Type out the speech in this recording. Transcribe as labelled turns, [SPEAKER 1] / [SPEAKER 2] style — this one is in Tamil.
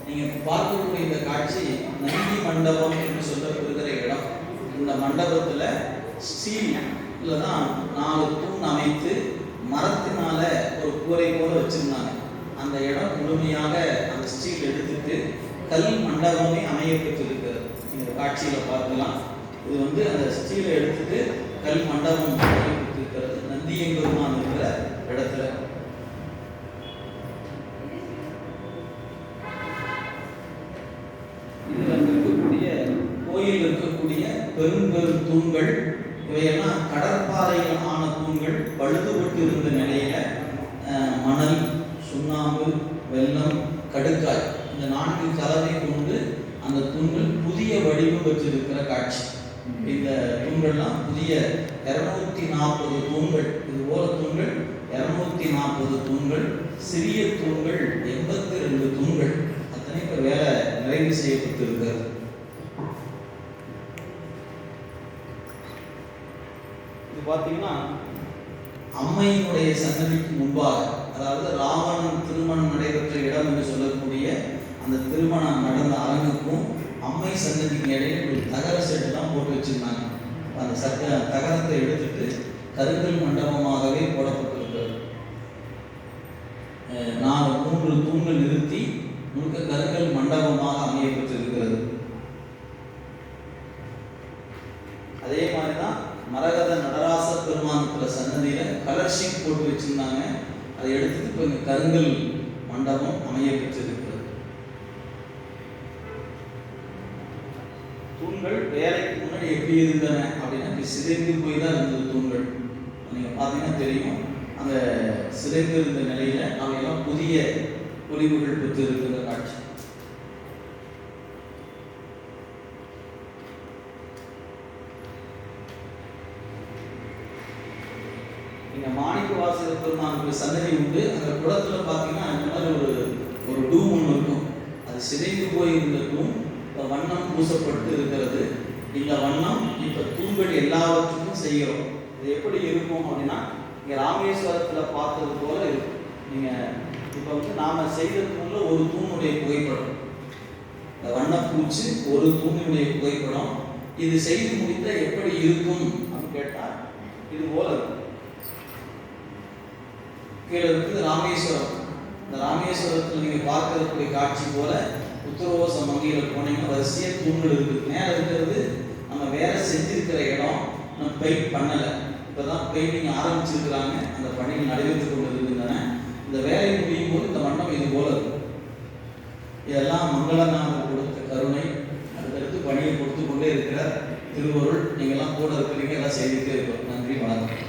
[SPEAKER 1] நீங்கள் பார்க்கக்கூடிய இந்த காட்சி நந்தி மண்டபம் என்று சொல்லப்படுகிற இடம். இந்த மண்டபத்தில் ஸ்டீலில் தான் 4 தூண் அமைத்து மரத்தினால ஒரு கூரை போல வச்சிருந்தாங்க. அந்த இடம் முழுமையாக அந்த ஸ்டீல் எடுத்துட்டு கல் மண்டபமே அமைய பெற்றிருக்கிறது. இந்த காட்சியில் பார்க்கலாம். இது அந்த ஸ்டீலை எடுத்துட்டு கல் மண்டபம் அமைய பெற்றிருக்கிறது நந்தியம்பெருமான் இருக்கிற இடத்துல. கோயில் இருக்கக்கூடிய பெரும் பெரும் தூண்கள் இவையெல்லாம் கடற்பாறையில் ஆன தூண்கள். பழுதுபட்டு இருந்த நிலையில மணல், சுண்ணாம்பு, வெல்லம், கடுக்காய் இந்த 4 கலவை கொண்டு அந்த தூண்கள் புதிய வடிவம் பெற்றிருக்கிற காட்சி. இந்த தூண்கள்லாம் புதிய 240 தூண்கள். இது போல தூண்கள் 240 தூண்கள். சிறிய தூண்கள் 82 தூண்கள். அத்தனை வேலை நிறைவு செய்யப்பட்டிருக்கிறது. பார்த்தீங்கன்னா அம்மையினுடைய சன்னதிக்கு முன்பாக, அதாவது ராவணன் திருமணம் நடைபெற்ற இடம் என்று சொல்லக்கூடிய அந்த திருமணம் நடந்த அரங்குக்கும் அம்மை சன்னதிக்கு இடையே ஒரு தகர செட்டு தான் போட்டு வச்சிருந்தாங்க. அந்த தகரத்தை எடுத்துட்டு கருங்கல் மண்டபமாகவே போடப்பட்டிருக்கிறது. 3 தூண்கள் நிறுத்தி முழுக்க கருங்கல் மண்டபமாக அமைய பெற்றிருக்கிறது. அதே மாதிரிதான் மரகத நடராச பெருமானுக்குள்ள சன்னதியில கலர் ஷீட் போட்டு வச்சிருந்தாங்க. அதை எடுத்துட்டு இப்போ இங்க கருங்கல் மண்டபம் அமைய பெற்றிருக்கிறது. தூண்கள் வேலைக்கு முன்னாடி எப்படி இருந்தன அப்படின்னா சிதைந்து போய் தான் இருந்தது தூண்கள். நீங்க பார்த்தீங்கன்னா தெரியும். அந்த சிதைந்து இருந்த நிலையில அவையெல்லாம் புதிய பொலிவுகள் பெற்று இருக்கிற காட்சி. இங்க மாணிக்கவாசக பெருமானுக்கு சன்னதி உண்டு. அந்த குளத்துல பார்த்தீங்கன்னா இந்த மாதிரி ஒரு டூம் ஒன்று இருக்கும். அது சிதைந்து போய் இருந்த டூம் இப்போ வண்ணம் பூசப்பட்டு இருக்கிறது. இந்த வண்ணம் இப்போ தூண்கள் எல்லாவற்றுக்கும் செய்கிறோம். இது எப்படி இருக்கும் அப்படின்னா இங்கே ராமேஸ்வரத்தில் பார்த்தது போல இருக்கும். நீங்கள் இப்போ நாம் செய்த தூணில் ஒரு தூணுடைய புகைப்படம், இந்த வண்ணப்பூச்சி ஒரு தூணினுடைய புகைப்படம். இது செய்து முடித்த எப்படி இருக்கும் அப்படின்னு கேட்டால் இது போல இருக்கும். கீழே இருக்குது ராமேஸ்வரம். இந்த ராமேஸ்வரத்தில் நீங்கள் பார்க்கக்கூடிய காட்சி போல உத்தரவோச மங்கையில் போனீங்கன்னா வரிசையாக தூண்கள் இருக்குது. மேலே இருக்கிறது நம்ம வேலை செஞ்சிருக்கிற இடம். நம்ம பெயிண்ட் பண்ணலை, இப்போ தான் பெயிண்டிங் ஆரம்பிச்சிருக்கிறாங்க. அந்த பணிகள் நடைபெற்று கொண்டு இருக்கின்றன. இந்த வேலை முடியும் போது இந்த மண்டபம் இது போல இருக்கும். இதெல்லாம் மங்களநாதர் கொடுத்த கருணை. அடுத்தடுத்து பணியை கொடுத்து கொண்டே இருக்கிற திருவருள். நீங்கள்லாம் கூட இருக்கிறீங்க, எல்லாம் செய்துட்டே இருக்கோம். நன்றி, வணக்கம்.